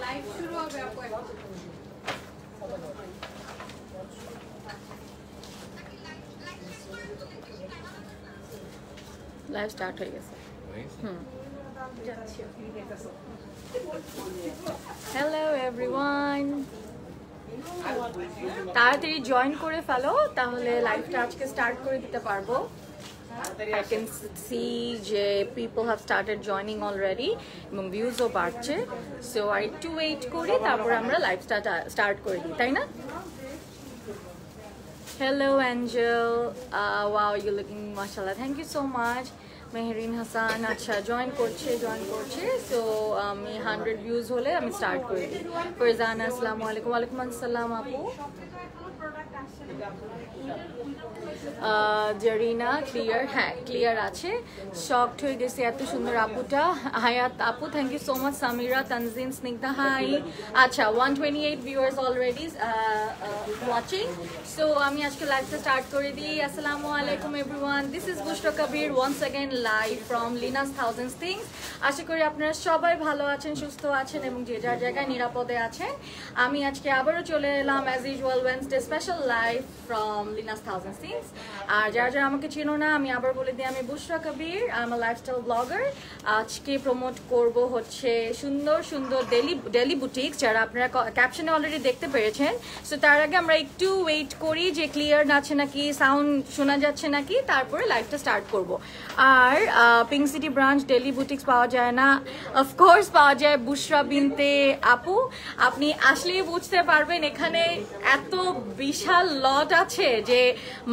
Live শুরু হবে আপু লাইভ স্টার্ট হয়ে গেছে হ্যালো এভরিওয়ান তাড়াতাড়ি জয়েন করে ফেলো তাহলে লাইভটা আজকে স্টার্ট করে দিতে পারবো I can see যে people have started joining already এবং ভিউজও বাড়ছে সো আর একটু ওয়েট করি তারপর আমরা লাইভটা স্টার্ট করে দিই তাই না Hello Angel wow you're looking mashallah thank you so much Meherin Hassan আচ্ছা জয়েন করছে সো আমি 100 ভিউজ হলে আমি স্টার্ট করে দিই ফারজানা আসসালামু আলাইকুম ওয়ালাইকুম আসসালাম আপু জারিনা ক্লিয়ার হ্যাঁ ক্লিয়ার আছে শকড হয়ে গেছে এত সুন্দর আপুটা হায়াত আপু thank you so much Samira Tanjin Snigdha hi আচ্ছা 128 ভিউয়ার্স অলরেডি ওয়াচিং সো আমি আজকে লাইভটা স্টার্ট করে দিই আসসালামু আলাইকুম everyone this is Bushra Kabir once again live from Lina's thousands things আশা করি আপনারা সবাই ভালো আছেন সুস্থ আছেন এবং যে যার জায়গায় নিরাপদে আছেন আমি আজকে আবারও চলে এলাম as usual Wednesday special live from Lina's thousands things আর যারা আমাকে চিনো না আমি আবার বলে দিই আমি Bushra Kabir I am a lifestyle blogger আজকে প্রমোট করব হচ্ছে সুন্দর সুন্দর ডেলি বুটিক্স যারা আপনারা ক্যাপশনে অলরেডি দেখতে পেরেছেন সো তার আগে আমরা একটু ওয়েট করি যে ক্লিয়ার আছে নাকি সাউন্ড শোনা যাচ্ছে নাকি তারপরে লাইভটা স্টার্ট করব আর pink city branch daily boutiques পাওয়া যায় না অফকোর্স পাওয়া যায় বুশরা বিনতে আপু আপনি আসলেই বুঝতে পারবেন এখানে এত বিশাল লট আছে যে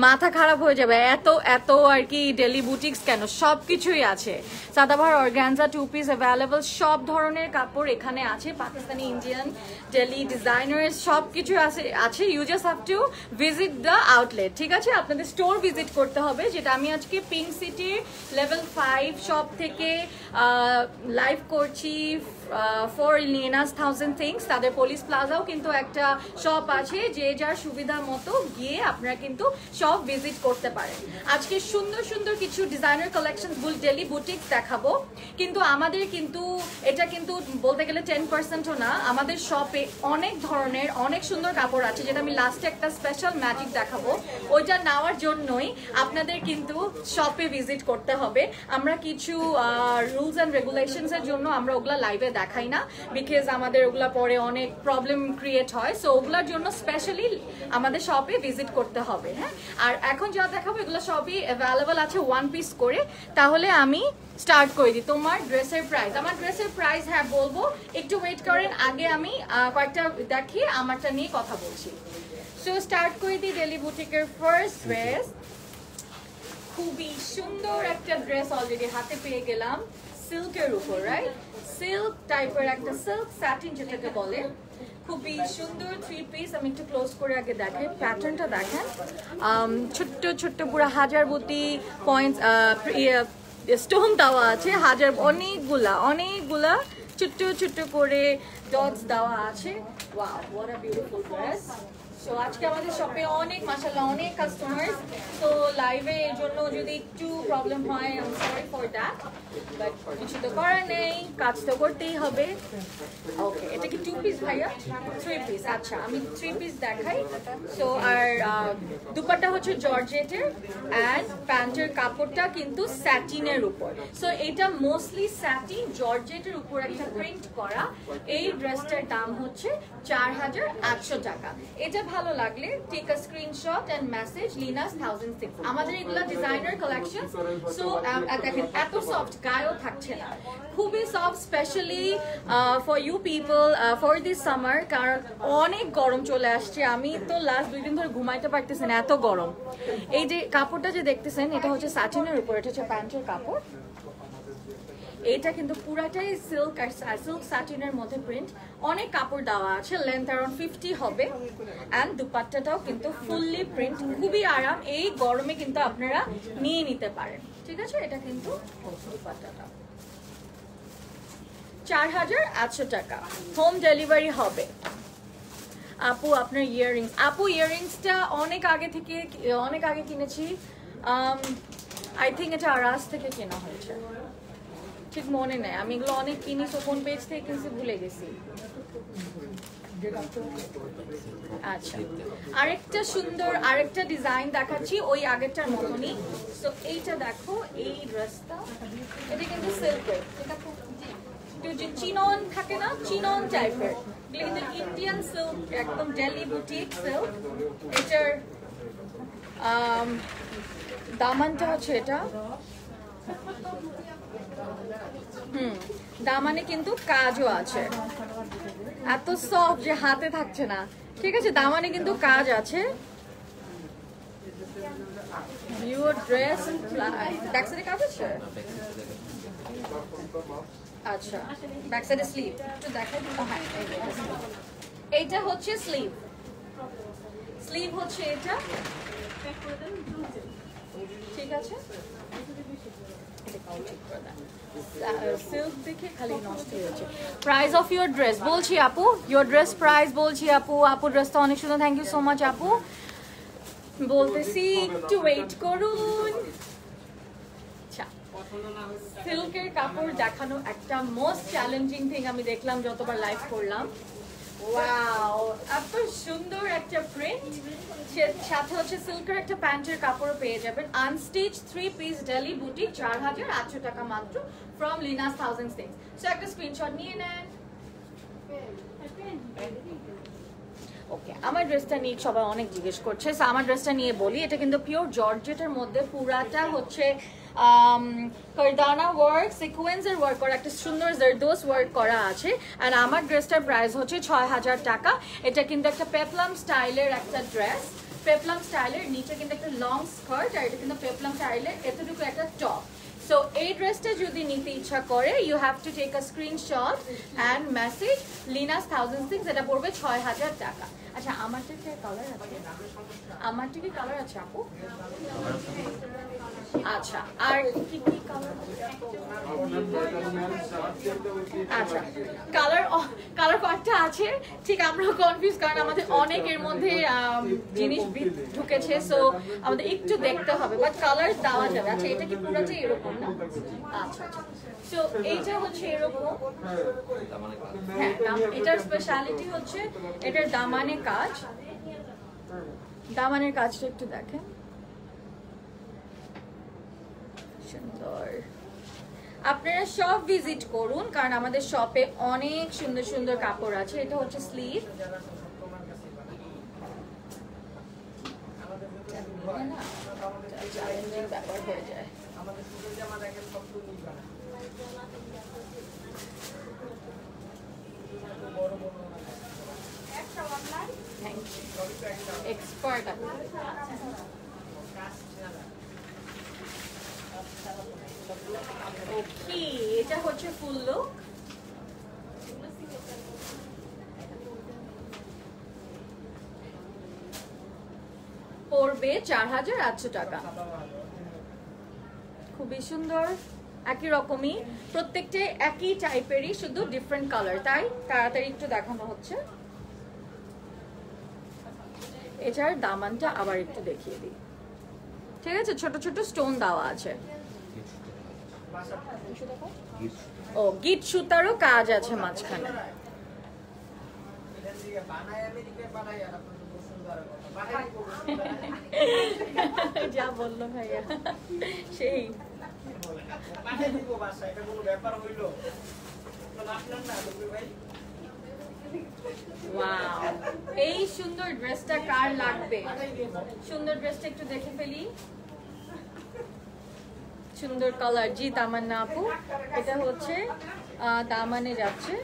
মাথা খারাপ হয়ে যাবে এত এত আর কি ডেলি বুটিক্স কেন সবকিছুই আছে Sadabahar organza two piece available সব ধরনের কাপড় এখানে আছে পাকিস্তানি ইন্ডিয়ান ডেলি ডিজাইনার সবকিছু আছে you just have to visit the outlet ঠিক আছে আপনাদের স্টোর ভিজিট করতে হবে যেটা আমি আজকে পিঙ্ক সিটি লেভেল 5 শপ থেকে লাইভ করছি ফর লিনাস থাউজেন্ড থিংস তাদের পুলিশ প্লাজাও কিন্তু একটা শপ আছে যে যার সুবিধা মতো গিয়ে আপনারা কিন্তু সব ভিজিট করতে পারেন আজকে সুন্দর সুন্দর কিছু ডিজাইনার কালেকশন ডেলি বুটিক্স দেখাবো কিন্তু আমাদের কিন্তু এটা কিন্তু বলতে গেলে 10%ও না আমাদের শপে অনেক ধরনের অনেক সুন্দর কাপড় আছে যেটা আমি লাস্টে একটা স্পেশাল ম্যাজিক দেখাবো ওইটা নেওয়ার জন্যই আপনাদের কিন্তু শপে ভিজিট করতে হবে আমরা কিছু রুলস অ্যান্ড রেগুলেশনস এর জন্য আমরা ওগুলা লাইভে দেখাই না বিকজ আমাদের ওগুলা পরে অনেক প্রবলেম ক্রিয়েট হয় সো ওগুলোর জন্য স্পেশালি আমাদের শপে ভিজিট করতে হবে হ্যাঁ আর এখন যা দেখাবো এগুলো সবই অ্যাভেলেবল আছে ওয়ান পিস করে তাহলে আমি স্টার্ট করে দিই তোমার ড্রেসের প্রাইস আমার ড্রেসের প্রাইস হ্যাঁ বলবো একটু ওয়েট করেন আগে আমি কয়েকটা দেখিয়ে আমারটা নিয়ে কথা বলছি সো স্টার্ট করে দিই ডেলি বুটিকের ফার্স্ট ড্রেস খুবই সুন্দর একটা ড্রেস অলরেডি হাতে পেয়ে গেলাম সিল্কের উপর রাইট সিল্ক টাইপের একটা সিল্ক স্যাটিন যেটাকে বলে খুবই সুন্দর থ্রি পিস আমি একটু ক্লোজ করে আগে দেখাই প্যাটার্নটা দেখেন ছোট্ট ছোট্ট পুরো হাজারবতী পয়েন্টস স্টোন দেওয়া আছে অনেকগুলা ছোট্ট ছোট্ট করে ডটস দেওয়া আছে wow what a beautiful dress so আজকে আমাদের শপে অনেক মাশাআল্লাহ অনেক কাস্টমার তো লাইভে এর জন্য যদি একটু প্রবলেম হয় I am sorry for that but কিছু তো করার নেই কাজ তো করতেই হবে ওকে এটা কি টু পিস ভাইয়া থ্রি পিস আচ্ছা আমি থ্রি পিস দেখাই সো আর দুপাট্টা হচ্ছে জর্জেটের অ্যান্ড প্যান্টের কাপড়টা কিন্তু স্যাটিনের উপর সো এটা মোস্টলি স্যাটিন জর্জেটের উপর একটা প্রিন্ট করা এই ড্রেসটার দাম হচ্ছে 4800 টাকা এটা ভালো লাগলে take a screenshot and message লিনাস 1006 আমাদের এগুলা ডিজাইনার কালেকশন সো দেখেন এত সফট গায়েও থাকছে না খুবই soft specially for you people for this summer কারণ অনেক গরম চলে আসছে আমি তো লাস্ট 2 দিন ধরে ঘুমাইতে পারতেছি না এত গরম এই যে কাপড়টা যে দেখতেছেন এটা হচ্ছে স্যাটিনের উপর এটা হচ্ছে প্যান্টের কাপড় এইটা কিন্তু পুরাটাই সিল্ক আর সিল্ক স্যাটিনের মধ্যে প্রিন্ট, অনেক কাপড় দেওয়া আছে, লেন্থ অ্যারাউন্ড 50 হবে অ্যান্ড দুপাট্টাটাও কিন্তু ফুললি প্রিন্ট, খুবই আরাম, এই গরমে কিন্তু আপনারা নিয়ে নিতে পারেন। ঠিক আছে, এটা কিন্তু দুপাট্টাটা 4800 টাকা, হোম ডেলিভারি হবে। আপু আপনার ইয়াররিংস, আপু ইয়াররিংসটা অনেক আগে কিনেছি, আই থিঙ্ক এটা আরাস থেকে কেনা হয়েছে, ঠিক মনে নেই, আমি এগুলো অনেক কিনি, তো কোন পেজ থেকে কিনছি ভুলে গেছি। আচ্ছা, আরেকটা সুন্দর আরেকটা ডিজাইন দেখাচ্ছি ওই আগেরটার মতনই। তো এইটা দেখো, এই ড্রেসটা, এটা কিন্তু সিল্কের, যে চিনন থাকে না, চিনন টাইপের, কিন্তু ইন্ডিয়ান সিল্ক, একদম দিল্লি বুটিক সিল্ক। এটার দামানটা হচ্ছে এটা, দামানে কিন্তু কাজও আছে, এত সফট যে হাতে থাকছে না। ঠিক আছে, দামানে কিন্তু কাজ আছে। ইউর ড্রেস ব্যাক সাইডে কাজ আছে, আচ্ছা ব্যাক সাইডে স্লিভ একটু দেখাই। হ্যাঁ, এইটা হচ্ছে স্লিভ, স্লিভ হচ্ছে এটা। ঠিক আছে, সিল্ক দেখে খালি নষ্ট হয়েছে। প্রাইস অফ ইউর ড্রেস বলছি আপু, ইউর ড্রেস প্রাইস বলছি আপু, আপু ড্রেসটা অনেক সুন্দর, থ্যাংক ইউ সো মাচ আপু, বলতেছি একটু ওয়েট করুন। আচ্ছা, সিল্কের কাপড় দেখানো একটা মোস্ট চ্যালেঞ্জিং থিং আমি দেখলাম যতবার লাইভ করলাম। ওয়াও, এত সুন্দর একটা প্রিন্ট, সাথে হচ্ছে সিল্কের একটা প্যান্টের কাপড় পেয়ে যাবেন, আনস্টিচ 3 পিস ডেলি বুটিক, 4800 টাকা মাত্র, ফ্রম লিনাস 1000 স্টিচ। সো একটা স্ক্রিনশট নিয়ে নেন। ওকে, আমার ড্রেসটা নিয়ে সবাই অনেক জিজ্ঞেস করছে, সো আমার ড্রেসটা নিয়ে বলি। এটা কিন্তু পিওর জর্জেটের মধ্যে, পুরাটা হচ্ছে কারদানা ওয়ার্ক, সিকোয়েন্সের ওয়ার্ক করা, একটা সুন্দর জারদোস ওয়ার্ক করা আছে। আর আমার ড্রেসটার প্রাইস হচ্ছে 6000 টাকা। এটা কিন্তু একটা পেপলাম স্টাইলের একটা ড্রেস, পেপলাম স্টাইলের, নিচে কিন্তু একটা লং স্কার্ট, আর এটা কিন্তু পেপলাম স্টাইলের এতটুকু একটা টপ। সো এই ড্রেসটা যদি নিতে ইচ্ছা করে, you have to take a screenshot and message লিনাস 1006, এটা পড়বে 6000 টাকা। আচ্ছা, আমারটা কি কালার আছে? আমারটা কি কালার আছে আপু? আচ্ছা, আর কি কি কালার? আচ্ছা, কালার কয়েকটা আছে, ঠিক আমরাও কনফিউজ, কারণ আমাদের অনেক এর মধ্যে জিনিস ঢুকেছে, সো আমাদের একটু দেখতে হবে, বাট কালার দেওয়া যাবে। আচ্ছা, এটা কি পুরোটাই এরকম না? আচ্ছা, সো এইটা হচ্ছে এরকম, হ্যাঁ, এটার স্পেশালিটি হচ্ছে এটার দামানে কাজ, দামানের কাজটা একটু দেখেন, সুন্দর। আপনারা সব ভিজিট করুন, কারণ আমাদের শপে অনেক সুন্দর সুন্দর কাপড় আছে। এটা হচ্ছে স্লিভ, চ্যালেঞ্জিং ব্যাপার হয়ে যায়। এক্সপার্ট ওকে, এটা হচ্ছে ফুল লুক। পড়বে 4800 টাকা, খুবই সুন্দর, একই রকমই, প্রত্যেকটা একই টাইপেরই, শুধু ডিফারেন্ট কালার, তাই তাড়াতাড়ি একটু দেখানো হচ্ছে। এটার দামানটা আবার একটু দেখিয়ে দিই। ঠিক আছে, ছোট ছোট স্টোন দেওয়া আছে, ও গিট সুতারও কাজ আছে মাঝখানে। যা বললো ভাইয়া, সেই এই সুন্দর ড্রেসটা কার লাগবে? সুন্দর ড্রেসটা একটু দেখে ফেলি, সুন্দর কালার। জি তামান্না আপু, এটা হচ্ছে দামানে যাচ্ছে,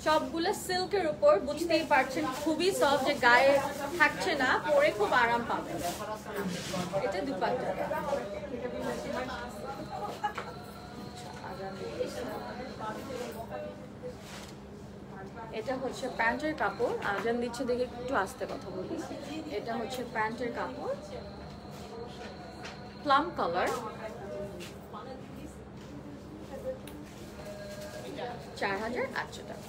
সবগুলো সিল্কের উপর, বুঝতেই পারছেন খুবই সফট, যে গায়ে থাকছে না, পরে খুব আরাম পাবেন। এটা দুপাট্টাটা। এটা হচ্ছে প্যান্টের কাপড়, আজান দিচ্ছে দেখে একটু আস্তে কথা বলি। এটা হচ্ছে প্যান্টের কাপড়, প্লাম কালার, 4800 টাকা।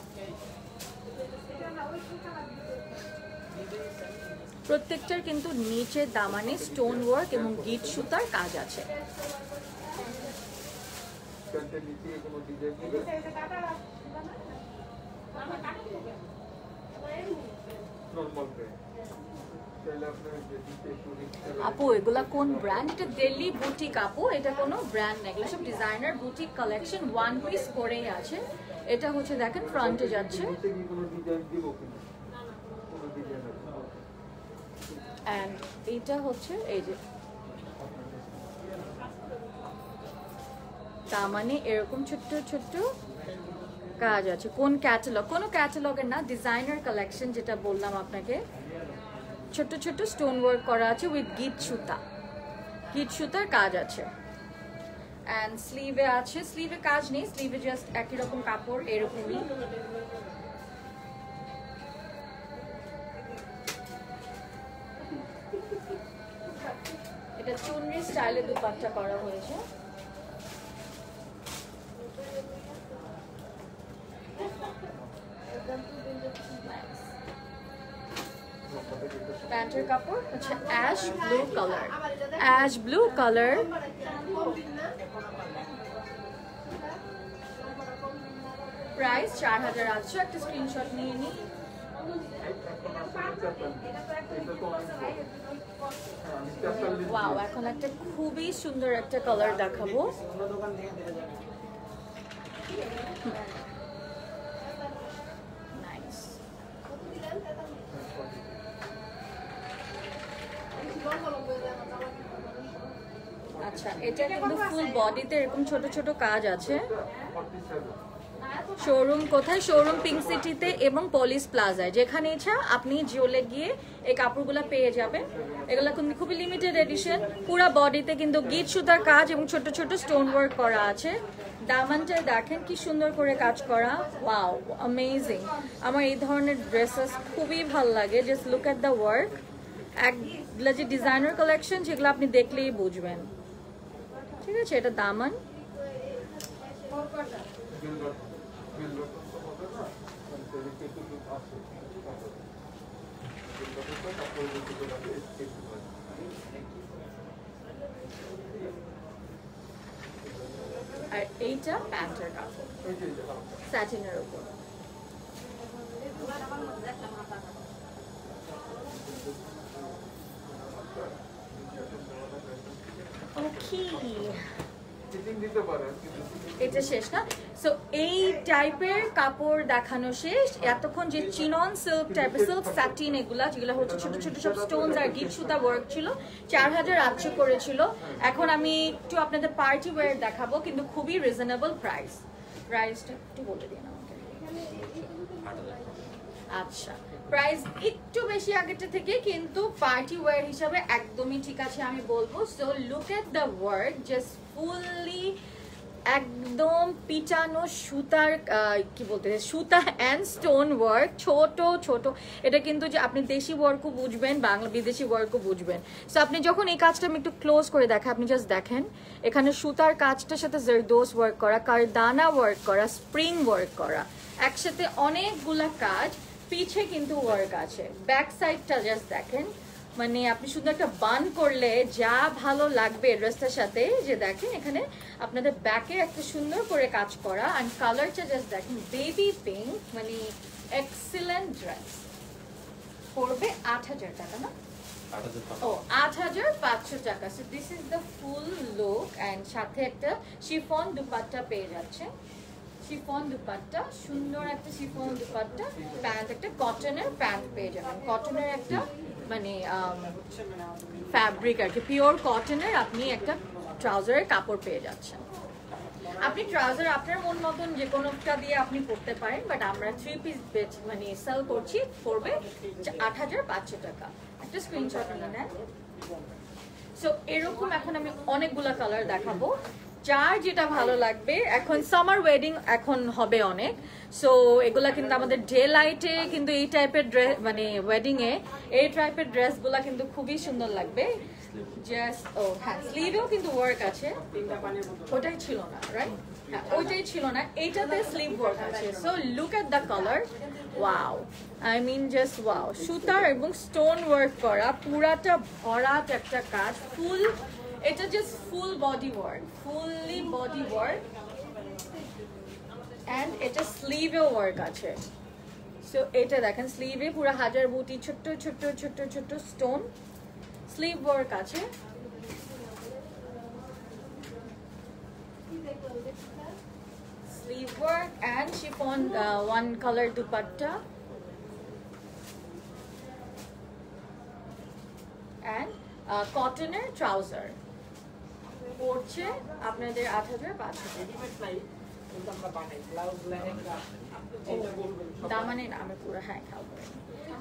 প্রত্যেকটার কিন্তু নিচে দামানে স্টোন ওয়ার্ক এবং গিট সুতার কাজ আছে। আপু এগুলা কোন ব্র্যান্ড? এটা দিল্লি বুটিক আপু, এটা কোনো ব্র্যান্ড না, এগুলো সব designer boutique collection, one piece করেই আছে। এটা হচ্ছে দেখেন ফ্রন্টে যাচ্ছে, এন্ড এটা হচ্ছে এই যে দামানে এরকম ছোট্ট ছোট্ট কাজ আছে। কোন ক্যাটালগ? কোনো ক্যাটালগের না, ডিজাইনার কালেকশন যেটা বললাম আপনাকে, ছোট ছোট স্টোন ওয়ার্ক করা আছে উইথ গিট সুতা, গিট সুতার কাজ আছে। এন্ড স্লিভে আছে, স্লিভে কাজ নেই, স্লিভে জাস্ট একই রকম কাপড় এরকমই। এটা চুনরি স্টাইলে দুপাট্টা করা হয়েছে। প্যান্টের কাপড় হচ্ছে ash blue colour, ash blue colour. Price 4800। একটা স্ক্রিনশট নিয়ে নিই। ওয়াও, এখন একটা খুবই সুন্দর একটা কালার দেখাবো। নাইস। আচ্ছা, এটা কিন্তু ফুল বডিতে এরকম ছোট ছোট কাজ আছে। শোরুম কোথায়? শোরুম পিঙ্ক সিটিতে এবং পলিস প্লাজায়, যেখানে ইচ্ছা আপনি জিওলে গিয়ে এই কাপড়গুলো পেয়ে যাবেন। এগুলো কিন্তু খুবই লিমিটেড এডিশন, পুরো বডিতে কিন্তু গিট সুতার কাজ এবং ছোট ছোট স্টোন ওয়ার্ক করা আছে। দামানটায় দেখেন কি সুন্দর করে কাজ করা, ওয়াও অ্যামেজিং। আমার এই ধরনের ড্রেসেস খুবই ভালো লাগে, just look at the work. একগুলো যে ডিজাইনার কালেকশন, যেগুলো আপনি দেখলেই বুঝবেন। ঠিক আছে, এটা দামান। আর এইটা প্যান্টের কাপড়, স্যাটিনের উপর। ওকে, এটা শেষ না? সো এই টাইপের কাপড় দেখানো শেষ। এতক্ষণ যে চিনন সিল্ক টাইপের, সিল্ক স্যাটিন, এগুলা যেগুলো হচ্ছে ছোট ছোট সব স্টোনস আর গিট সুতা ওয়ার্ক ছিল, 4800 করেছিল। এখন আমি একটু আপনাদের পার্টি ওয়্যার দেখাবো, কিন্তু খুবই রিজনেবল প্রাইস। প্রাইসটা একটু বলে দিন আমাকে। আচ্ছা, প্রাইস একটু বেশি আগেরটা থেকে, কিন্তু পার্টি ওয়্যার হিসাবে একদমই ঠিক আছে আমি বলবো। So look at the work, just fully একদম পিটানো সুতার, কি বলতে, সুতা অ্যান্ড স্টোন ওয়ার্ক, ছোট ছোট। এটা কিন্তু যে আপনি দেশি ওয়ার্কও বুঝবেন, বাংলা বিদেশি ওয়ার্কও বুঝবেন। সো আপনি যখন এই কাজটা আমি একটু ক্লোজ করে দেখা, আপনি জাস্ট দেখেন এখানে সুতার কাজটার সাথে জারদোস ওয়ার্ক করা, কারদানা ওয়ার্ক করা, স্প্রিং ওয়ার্ক করা, একসাথে অনেকগুলা কাজ। পিছে কিন্তু ওয়ার্ক আছে। ব্যাক সাইডটা জাস্ট দেখেন, মানে আপনি শুধু একটা বান করলে যা ভালো লাগবে ড্রেসটার সাথে, যে দেখেন এখানে আপনাদের ব্যাকে একটা সুন্দর করে কাজ করা। আর কালারটা জাস্ট দেখেন, বেবি পিঙ্ক, মানে এক্সিলেন্ট ড্রেস। পড়বে 8000 টাকা না? ও 8500 টাকা। So this is the full look. And সাথে একটা শিফন দুপাট্টা পেয়ে যাচ্ছে, শিফন দুপাট্টা, সুন্দর একটা শিফন দুপাট্টা, প্যান্ট একটা কটনের প্যান্ট পেয়ে যাবেন, কটনের একটা মানে ফ্যাব্রিক আর কি, পিওর কটনের আপনি একটা ট্রাউজারের কাপড় পেয়ে যাচ্ছেন। আপনি ট্রাউজার আপনার মন মতন যে কোনোটা দিয়ে আপনি পরতে পারেন, বাট আমরা 3 পিস মানে সেল করছি, পড়বে ৮৫০০ টাকা। একটা স্ক্রিনশট নিয়ে নেন। সো এরকম এখন আমি অনেকগুলা কালার দেখাবো, যার যেটা ভালো লাগবে। এখন সামার ওয়েডিং এখন হবে অনেক, সো এগুলা কিন্তু আমাদের ডে লাইটে কিন্তু এই টাইপের ড্রেস মানে ওয়েডিং এ এই টাইপের ড্রেসগুলা কিন্তু খুবই সুন্দর লাগবে। জাস্ট হ্যাঁ, স্লিভেও কিন্তু ওয়ার্ক আছে, ওটাই ছিল না রাইট? হ্যাঁ, ওইটাই ছিল না, এইটাতে স্লিভ ওয়ার্ক আছে। So look at the colour, wow, I mean just wow. সুতার এবং স্টোন ওয়ার্ক করা, পুরাটা ভরাট একটা কাজ, ফুল, এটা just full body work, fully body work, and এটা স্লিভেও ওয়ার্ক আছে। সো এটা দেখেন, স্লিভে পুরো হাজার বুটি, ছোট্ট ছোট্ট ছোট্ট ছোট্ট স্টোন স্লিভ ওয়ার্ক আছে। Sleeve work and chiffon one color dupatta and cottoner trouser পড়ছে আপনাদের ৮৫০০। দামানে না, আমি পুরো হ্যাঁ খেয়াল করিনি।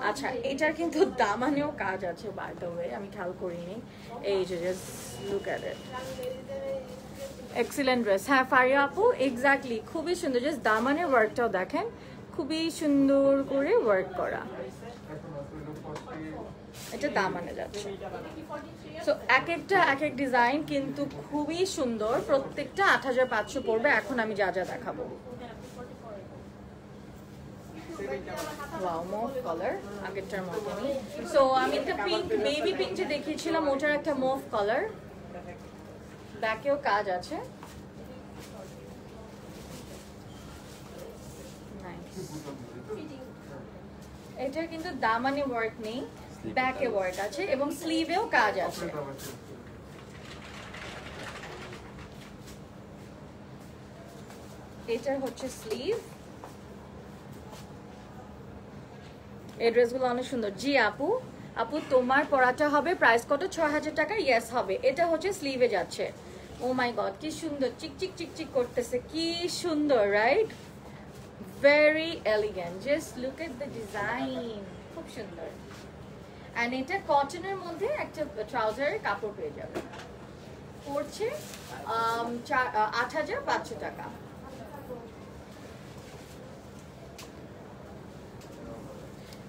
আচ্ছা, এটার কিন্তু দামানেও কাজ আছে, বাই দ্য ওয়ে আমি খেয়াল করিনি। এই যে জাস্ট লুক এট ইট, এক্সিলেন্ট ড্রেস। হ্যাঁ ফারিয়া আপু, এক্স্যাক্টলি, খুবই সুন্দর। জাস্ট দামানের ওয়ার্কটাও দেখেন, খুবই সুন্দর করে ওয়ার্ক করা, এটা দামানে যাচ্ছে। সো এক একটা এক এক ডিজাইন কিন্তু খুবই সুন্দর, প্রত্যেকটা ৮৫০০ পড়বে। এখন আমি যা যা দেখাবো, ওয়াও, মুভ কালার আগেরটার মতনই। সো আমি একটা পিঙ্ক, বেবি পিঙ্ক যে দেখিয়েছিলাম ওটার একটা মুভ কালার, ব্যাকেও কাজ আছে। এটার কিন্তু দামানে ওয়ার্ক নেই, ব্যাকে ওয়ার্ক আছে এবং স্লিভেও কাজ আছে। এটার হচ্ছে স্লিভ। এই ড্রেসগুলো অনেক সুন্দর। জি আপু, আপু তোমার পরাটা হবে প্রাইস কত? ৬০০০ টাকা। ইয়েস হবে। এটা হচ্ছে স্লিভে যাচ্ছে। ও মাই গড, কি সুন্দর, চিকচিক চিকচিক করতেছে, কি সুন্দর, right? Very elegant, just look at the design, খুব সুন্দর। এন্ড এটা কটনের মধ্যে একটা ট্রাউজারের কাপড় পেয়ে যাবে, পড়ছে ৮৫০০ টাকা।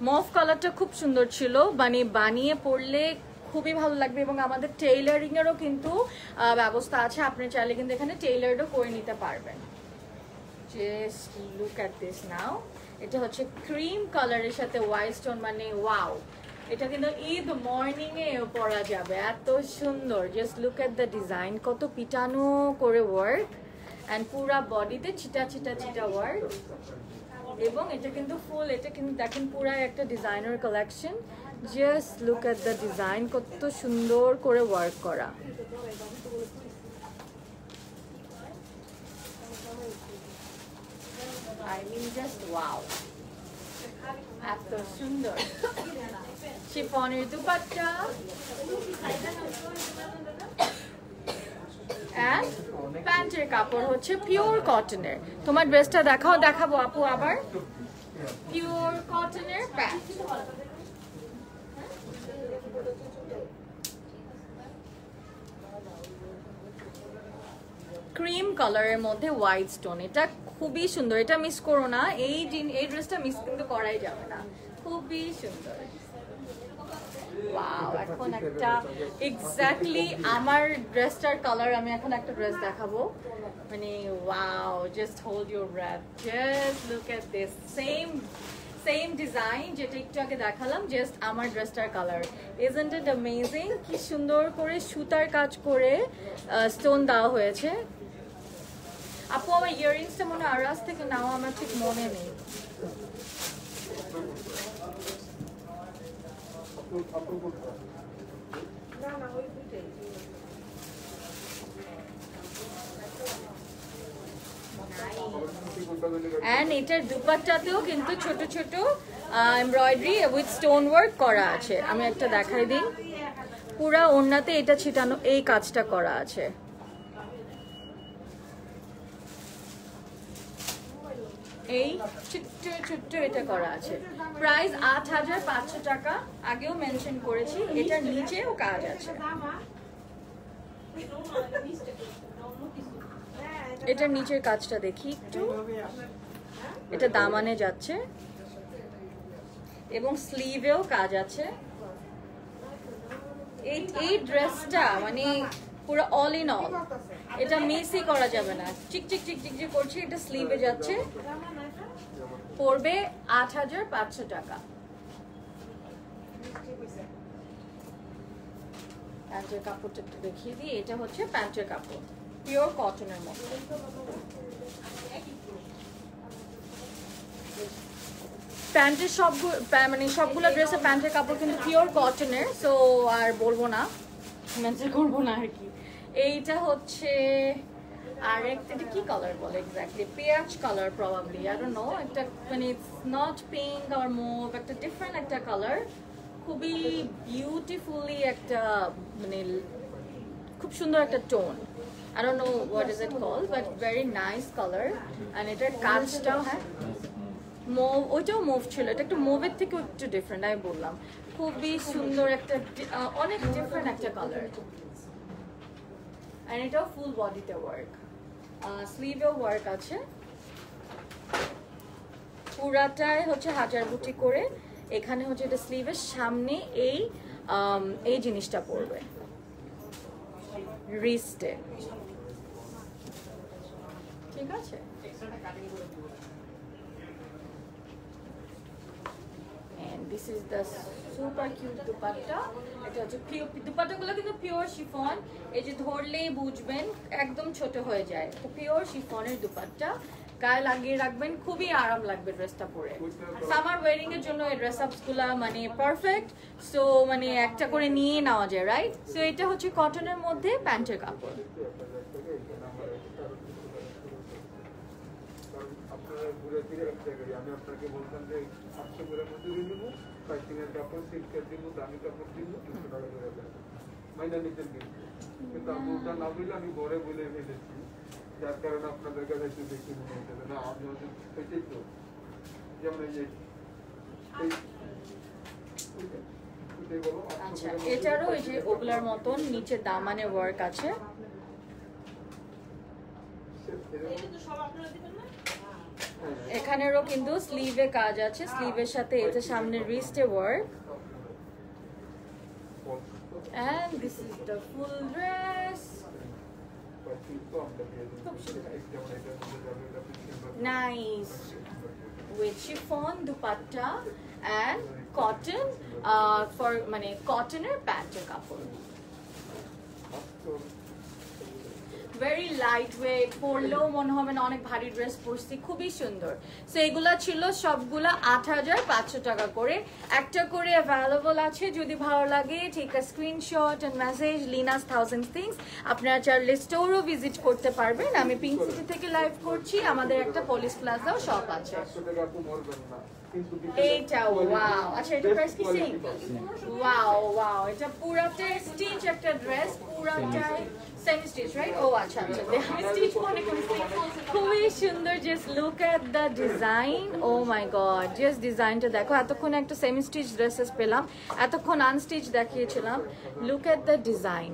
মফ কালারটা খুব সুন্দর ছিল, মানে বানিয়ে পরলে খুবই ভালো লাগবে এবং আমাদের টেইলারিং এরও কিন্তু ব্যবস্থা আছে, আপনি চাইলে কিন্তু এখানে টেইলারও করে নিতে পারবেন। Just look at this now. এটা হচ্ছে ক্রিম কালারের সাথে হোয়াইট স্টোন, মানে ওয়াও, এটা কিন্তু ঈদ মর্নিং এ পরা যাবে, এত সুন্দর। Just look at the design, কত পিটানো করে ওয়ার্ক, এন্ড পুরা বডিতে ছিটা ছিটা ছিটা ওয়ার্ক। এবং এটা কিন্তু ফুল, এটা কিন্তু দেখেন পুরা একটা designer collection. Just look at the design, কত সুন্দর করে ওয়ার্ক করা। I mean just wow, এত সুন্দর। শিফনের দুপাট্টা এন্ড প্যান্টের কাপড় হচ্ছে পিওর কটনের। তোমার ড্রেসটা দেখাও, দেখাবো আপু আবার। পিওর কটনের প্যান্ট, ক্রিম কালারের মধ্যে হোয়াইট স্টোন, এটা খুবই সুন্দর, এটা মিস করো না। এই ড্রেসটা মিস কিন্তু করাই যাবে না, খুবই সুন্দর। ওয়াও, এখন একটা এক্স্যাক্টলি আমার ড্রেসটার কালার, আমি এখন একটা ড্রেস দেখাবো, মানে wow, just hold your breath, just look at this, same design যেটা একটু আগে দেখালাম, জাস্ট আমার ড্রেসটার কালার। Isn't it amazing? কি সুন্দর করে সুতার কাজ করে স্টোন দেওয়া হয়েছে। আপু আমার ইয়াররিংসটা মনে হয় আরাস থেকে নাও, আমার ঠিক মনে নেই। এন্ড এটার দুপাট্টাতেও কিন্তু ছোট ছোট এমব্রয়ডারি উইথ স্টোন ওয়ার্ক করা আছে। আমি একটা দেখাই দিই, পুরা ওড়নাতে এটা ছিটানো, এই কাজটা করা আছে। এই ছোট্ট ছোট্ট এটা করা আছে। প্রাইস ৮৫০০ টাকা, আগেও মেনশন করেছি। এটার নিচেও কাজ আছে। এটার নিচের কাজটা দেখি একটু, এটা দামানে যাচ্ছে এবং স্লিভেও কাজ আছে। এই ড্রেসটা মানে পুরো অল ইন অল, এটা মিসই করা যাবে না। চিকচিক চিকচিক করছে, এটা স্লিভে যাচ্ছে, পড়বে ৮৫০০ টাকা। প্যান্টের কাপড়টা একটু দেখিয়ে দিই, এটা হচ্ছে প্যান্টের কাপড়, পিওর কটনের মধ্যে। প্যান্টের সবগুলো ড্রেসের প্যান্টের কাপড় কিন্তু পিওর কটনের, সো আর বলবো না, মেনশন করবো না আর কি। এইটা হচ্ছে আর এটা কি কালার বলে এক্স্যাক্টলি, পেঁয়াজ colour probably, I don't know. একটা মানে ইটস নট পিঙ্ক আর মুভ, একটা ডিফারেন্ট একটা কালার, খুবই বিউটিফুলি একটা মানে খুব সুন্দর একটা tone. I don't know what is it called, but very nice color. And এটার কাজটাও হ্যাঁ মুভ, ওইটাও মুভ ছিল, এটা একটু মুভের থেকেও একটু ডিফারেন্ট। আমি বললাম খুবই সুন্দর একটা, অনেক ডিফারেন্ট একটা কালার। And এটাও ফুল বডিতে ওয়ার্ক, স্লিভেও ওয়ার্ক আছে। পুরাটাই হচ্ছে হাজার বুটি করে। এখানে হচ্ছে এটা স্লিভের সামনে এই জিনিসটা পড়বে রিস্টে, ঠিক আছে। And this is the super cute dupatta. এটা হচ্ছে দুপাট্টাগুলো কিন্তু পিওর শিফন, এই যে ধরলেই বুঝবেন একদম ছোট হয়ে যায়। তো পিওর শিফনের দুপাট্টা, গায়ে লাগিয়ে রাখবেন, খুবই আরাম লাগবে ড্রেসটা পরে। সামার ওয়ারিং এর জন্য এই ড্রেস আপস গুলা মানে পারফেক্ট। সো মানে একটা করে নিয়ে নেওয়া যায়, রাইট? সো এটা হচ্ছে কটনের মধ্যে প্যান্টের কাপড়। আমি আপনাকে বলতাম যে 800 গ্রামের মধ্যে দিয়ে দেবো, পাইচিংয়ের কাপড়, সিল্কের দিব, দামি কাপড় দিব, 200 টাকা করে দেবো, মাইনা নিতেন কিন্তু আমি ওটা না বলে আমি ঘরে বলে ফেলেছি, যার কারণে আপনাদের কাছে একটু বেশি মনে হচ্ছে না। আমি হচ্ছে সেটাই তো, যেমন এই যে আচ্ছা, এটারও এই যে ওগুলার মতন নিচে দামানে ওয়ার্ক আছে। এখানেরও কিন্তু স্লিভে কাজ আছে, স্লিভের সাথে এটা সামনে রিস্টে work. And this is the full dress. Nice with chiffon dupatta and cotton for মানে কটনের প্যান্টের কাপড়, ভেরি লাইট ওয়েট, পরলেও মনে হবে না অনেক ভারী ড্রেস পরছি, খুবই সুন্দর। সো এগুলা ছিল সবগুলা ৮৫০০ টাকা করে, একটা করে অ্যাভেলেবল আছে। যদি ভালো লাগে ঠিক আছে screenshot and message Linus 1000 things. আপনারা চাইলে স্টোরও ভিজিট করতে পারবেন। আমি পিঙ্ক সিটি থেকে লাইভ করছি, আমাদের একটা পলিশ প্লাজাও শপ আছে। এইটা ওয়াও, আচ্ছা এটা প্রাইস কি সেম? ওয়াও ওয়াও, এটা পুরাটাই স্টিচ একটা ড্রেস, পুরাটাই সেমি স্টিচ, রাইট? ও আচ্ছা আচ্ছা, আমি স্টিচ মনে করছি। খুবই সুন্দর, just look at the design. Oh my god, just ডিজাইনটা দেখো। এতক্ষণ একটা সেমি স্টিচ ড্রেসেস পেলাম, এতক্ষণ আনস্টিচ দেখিয়েছিলাম। লুক এট দ্য ডিজাইন,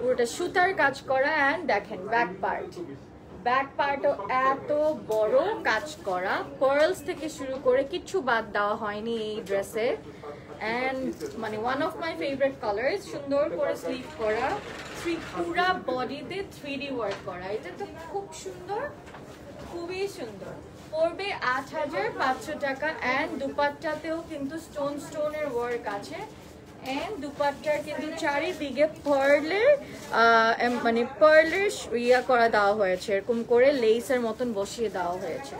পুরোটা সুতার কাজ করা। অ্যান্ড দেখেন ব্যাক পার্টও এত বড় কাজ করা, পার্লস থেকে শুরু করে কিচ্ছু বাদ দেওয়া হয়নি এই ড্রেসে। অ্যান্ড মানে one of my favourite colour, সুন্দর করে স্লিভ করা, পুরা বডিতে 3D ওয়ার্ক করা। এটা তো খুব সুন্দর, খুবই সুন্দর। পড়বে ৮৫০০ টাকা। অ্যান্ড দুপাট্টাতেও কিন্তু স্টোনের ওয়ার্ক আছে। এন্ড দুপাট্টার কিন্তু চারিদিকে পার্লের ইয়া করা দেওয়া হয়েছে, এরকম করে লেসের মতন বসিয়ে দেওয়া হয়েছে।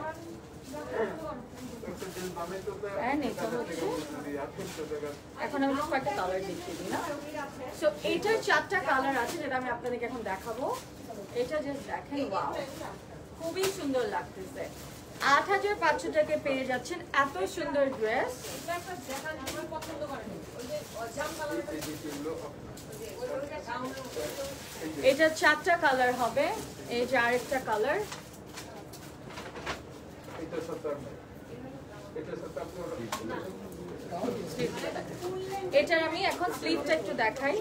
এখন আমি কয়েকটা কালার দেখিয়ে দিই না। সো এইটার 4টা কালার আছে, যেটা আমি আপনাদেরকে এখন দেখাবো। এটা জাস্ট দেখেন, ওয়াও, খুবই সুন্দর লাগতেছে। ৮৫০০ টাকায় পেয়ে যাচ্ছেন এত সুন্দর ড্রেস। এটা 4টা কালার হবে। এই যে আরেকটা কালার, এটার সাথে আর নাই। এটার সাথে আপনার এটার আমি এখন স্লিভটা একটু দেখাই।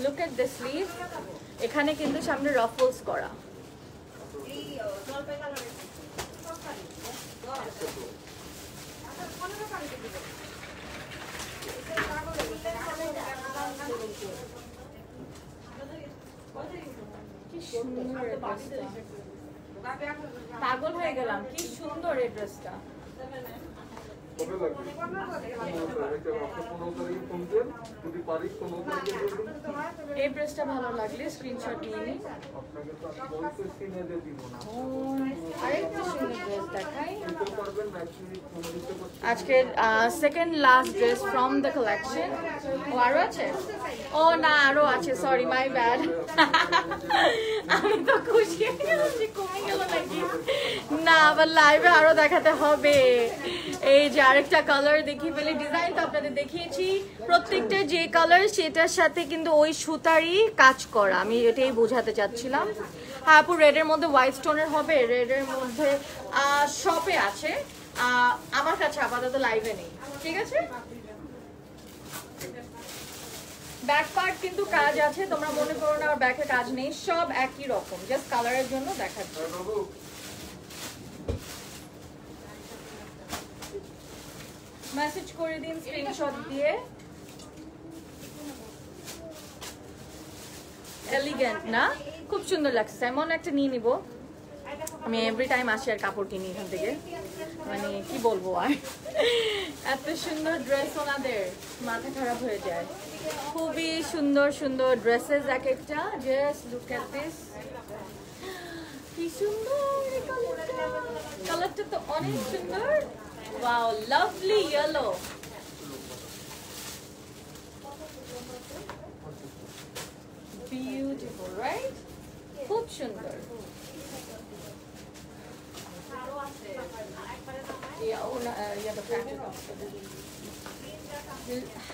লুক এট দ্য স্লিভ, এখানে কিন্তু সামনে রাফলস করা। কি সুন্দর এই ড্রেসটা, পাগল হয়ে গেলাম, কি সুন্দর এই ড্রেসটা। কবে লাগবে? 15 তারিখে আপনি 15 তারিখে ফোন দেন, যদি পারি 15 তারিখে বলুন। এই ড্রেসটা ভালো লাগলে স্ক্রিনশট নিয়ে নিন। আপনাকে তো আমি বলতে স্ক্রিনে দিয়ে দিব না। আরেকটা সুন্দর ড্রেস দেখাই। কিন্তু পারবেন না অ্যাকচুয়ালি ফোন দিতে পারছি। আজকে second last dress from the collection. ও আরো আছে? ও না আরো আছে, সরি মাই ব্যাড। আমি তো খুশি হয়ে গেলাম যে কমে গেল নাকি। না আবার লাইভে আরো দেখাতে হবে। এই যে আরেকটা কালার দেখিয়ে ফেলি, ডিজাইন তো আপনাদের দেখিয়েছি। প্রত্যেকটা যে কালার সেটার সাথে কিন্তু ওই সুতারই কাজ করা, আমি এটাই বোঝাতে চাচ্ছিলাম। হ্যাঁ আপু রেডের মধ্যে হোয়াইট স্টোনের হবে, রেডের মধ্যে শপে আছে, আমার কাছে আপাতত লাইভে নেই, ঠিক আছে। ব্যাক পার্ট কিন্তু কাজ আছে, তোমরা মনে করো না আর ব্যাকে কাজ নেই, সব একই রকম, জাস্ট কালারের জন্য দেখাচ্ছি। মেসেজ করে দিন স্ক্রিনশট দিয়ে। এলিগেন্ট না, খুব সুন্দর লাগছে। এমন একটা নিয়ে নিব, আমি এভরি টাইম আসি আর কাপড় কিনি এখান থেকে, মানে কি বলবো আর, এত সুন্দর ড্রেস ওনাদের মাথা খারাপ হয়ে যায়। খুবই সুন্দর সুন্দর ড্রেসেস এক একটা, জাস্ট লুক এট দিস, কি সুন্দর কালারটা, কালারটা তো অনেক সুন্দর। Wow, lovely yellow, beautiful right, খুব সুন্দর।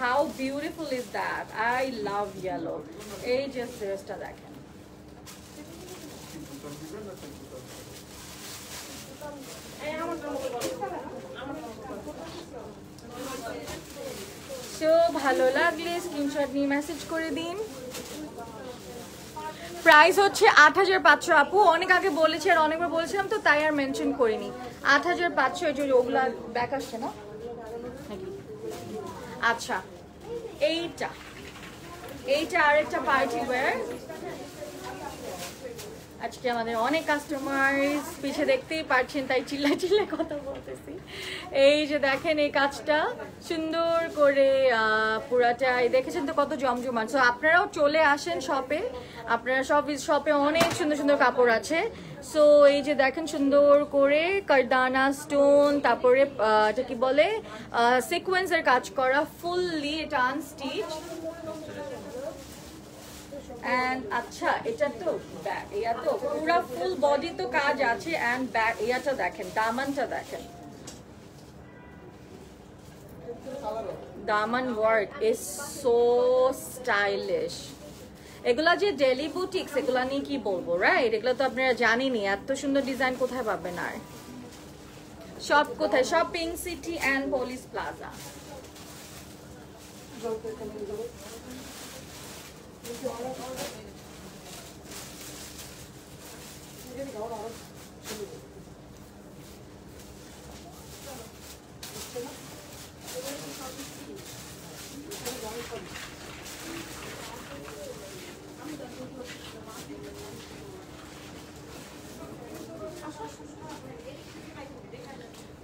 How beautiful is that? I love yellow. এই just dressটা দেখেন, সো ভালো লাগলে স্ক্রিনশট নিয়ে মেসেজ করে দিন। প্রাইস হচ্ছে ৮৫০০ আপু, অনেক আগে বলেছি আর অনেকবার বলেছিলাম তো তাই আর মেনশন করিনি। ৮৫০০, এই যে ওগুলা ব্যাক আসছে না। আচ্ছা এইটা, এইটা আরেকটা পার্টি ওয়্যার। আজকে আমাদের অনেক কাস্টমার পিছে দেখতেই পাচ্ছেন, তাই চিল্লা চিল্লা কথা বলতেছি। এই যে দেখেন এই কাজটা সুন্দর করে পুরাটাই দেখেছেন তো কত জমজমান। সো আপনারাও চলে আসেন শপে, আপনারা সব শপে অনেক সুন্দর সুন্দর কাপড় আছে। সো এই যে দেখেন সুন্দর করে কারদানা স্টোন, তারপরে এটা কি বলে সিকোয়েন্সের কাজ করা, ফুললি এটা আনস্টিচ। And আচ্ছা এটা তো ইয়া তো পুরো ফুল বডি তো কাজ আছে, এন্ড ব্যাক ইয়াটা দেখেন, দামানটা দেখেন, দামান ওয়ার্ক ইজ সো স্টাইলিশ। এগুলা যে ডেলি বুটিক্স, এগুলা নিয়ে কি বলবো রাইট, এগুলো তো আপনারা জানেনই, এত সুন্দর ডিজাইন কোথায় পাবেন আর। সব কোথায়, সব পিঙ্ক সিটি এন্ড পলিস প্লাজা।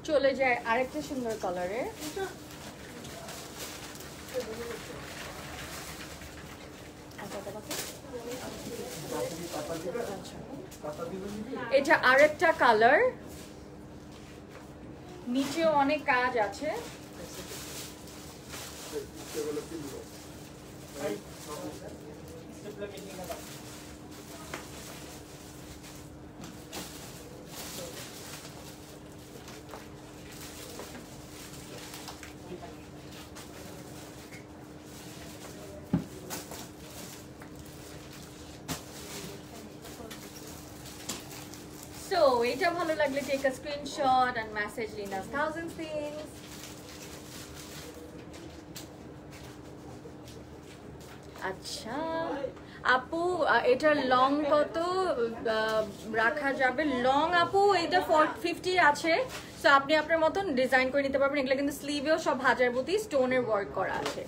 চলে যায় আরেকটা সুন্দর কালারের, এটা আরেকটা কালার, নিচেও অনেক কাজ আছে। এটা ভালো লাগলে take a screenshot and message Linus 1000 things. আচ্ছা আপু এটার লং কত রাখা যাবে? লং আপু এটা 50 আছে, সো আপনি আপনার মতন ডিজাইন করে নিতে পারবেন। এগুলো কিন্তু স্লিভেও সব হাজারপতি স্টোনের ওয়ার্ক করা আছে।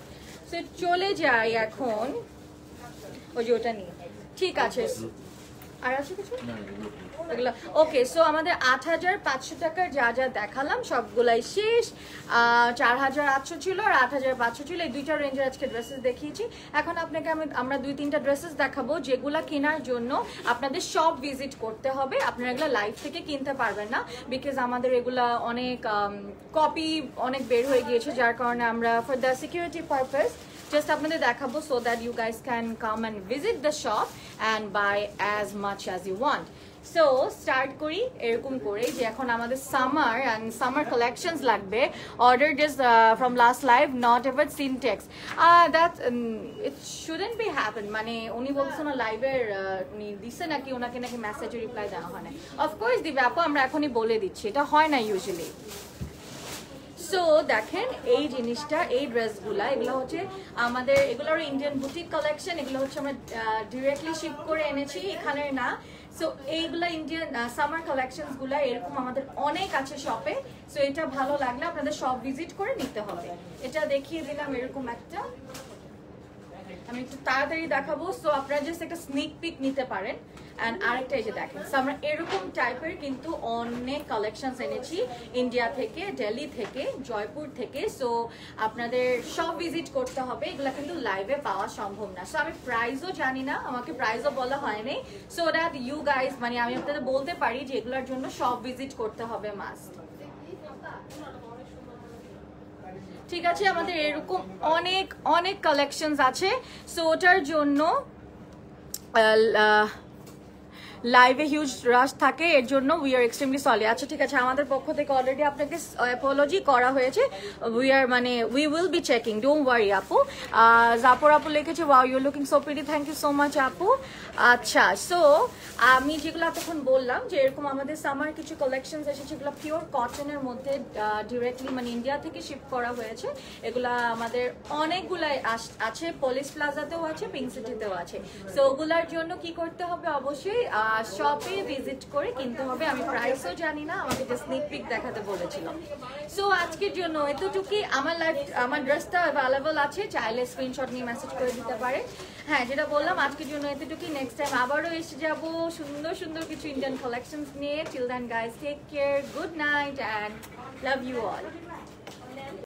সো চলে যাই এখন ওই যে ওটা নিয়ে। ঠিক আছে, আর আছে কিছু এগুলো ওকে। সো আমাদের 8500 টাকার যা যা দেখালাম সবগুলাই শেষ। 4800 ছিল আর 8500 ছিল, এই দুইটা রেঞ্জের আজকে ড্রেসেস দেখিয়েছি। এখন আপনাকে আমরা 2-3টা ড্রেসেস দেখাবো যেগুলা কেনার জন্য আপনাদের শপ ভিজিট করতে হবে। আপনারা এগুলো লাইভ থেকে কিনতে পারবেন না, বিকজ আমাদের এগুলা অনেক কপি অনেক বের হয়ে গিয়েছে, যার কারণে আমরা for the security purpose just আপনাদের দেখাবো, so that you guys can come and visit the shop and buy as much as you want. So start করি এরকম করে যে এখন আমাদের সামার and summer collections লাগবে। Order this from last live, not ever Syntex. That it shouldn't be happen, মানে উনি বলছেন না লাইভের উনি দিছে নাকি ওনাকে নাকি মেসেজে রিপ্লাই দেওয়া হয় না। অফকোর্স দিবে আপু, আমরা এখনই বলে দিচ্ছি, এটা হয় না ইউজুয়ালি। সো দেখেন এই জিনিসটা, এই ড্রেসগুলা এগুলো হচ্ছে আমাদের, এগুলো ইন্ডিয়ান বুটিক কালেকশন। এগুলো হচ্ছে আমরা ডিরেক্টলি শিপ করে এনেছি, এখানের না। সো এইগুলা ইন্ডিয়ান সামার কালেকশনস গুলা এরকম আমাদের অনেক আছে শপে। সো এটা ভালো লাগলে আপনাদের শপ ভিজিট করে নিতে হবে। এটা দেখিয়ে দিলাম এরকম একটা, আমি একটু তাড়াতাড়ি দেখাবো, সো আপনারা জাস্ট একটা স্নিক পিক নিতে পারেন। অ্যান্ড আরেকটা এই যে দেখেন, সো আমরা এরকম টাইপের কিন্তু অনেক কালেকশনস এনেছি ইন্ডিয়া থেকে, দিল্লি থেকে, জয়পুর থেকে। সো আপনাদের সব ভিজিট করতে হবে, এগুলা কিন্তু লাইভে পাওয়া সম্ভব না। সো আমি প্রাইসও জানি না, আমাকে প্রাইসও বলা হয়নি, সো দ্যাট ইউ গাইজ মানে আমি আপনাদের বলতে পারি যে এগুলোর জন্য সব ভিজিট করতে হবে মাস্ট। ঠিক আছে, আমাদের এরকম অনেক অনেক কালেকশনস আছে। সো ওটার জন্য লাইভে হিউজ রাশ থাকে, এর জন্য উই আর এক্সট্রিমলি সরি। আচ্ছা ঠিক আছে, আমাদের পক্ষ থেকে অলরেডি আপনাকে অ্যাপোলজি করা হয়েছে। We will be checking, don't worry আপু। জাফর আপু লিখেছে wow you looking so pretty, thank you so much আপু। আচ্ছা, সো আমি যেগুলো এতক্ষণ বললাম যে এরকম আমাদের সামার কিছু কালেকশনস এসেছে, যেগুলো পিওর কটনের মধ্যে ডিরেক্টলি মানে ইন্ডিয়া থেকে শিপ করা হয়েছে। এগুলা আমাদের অনেকগুলাই আছে, পলিশ প্লাজাতেও আছে, পিঙ্ক সিটিতেও আছে। সো ওগুলার জন্য কি করতে হবে, অবশ্যই শপে ভিজিট করে কিনতে হবে। আমি প্রাইসও জানি না, আমাকে যে স্নিক পিক দেখাতে বলেছিলাম। সো আজকের জন্য এতটুকুই। আমার ড্রেসটা অ্যাভেলেবল আছে, চাইলে স্ক্রিনশট নিয়ে মেসেজ করে দিতে পারে। হ্যাঁ, যেটা বললাম আজকের জন্য এতটুকুই। নেক্সট টাইম আবারও এসে যাবো সুন্দর সুন্দর কিছু ইন্ডিয়ান কালেকশনস নিয়ে। Till then guys, take care, good night and love you all.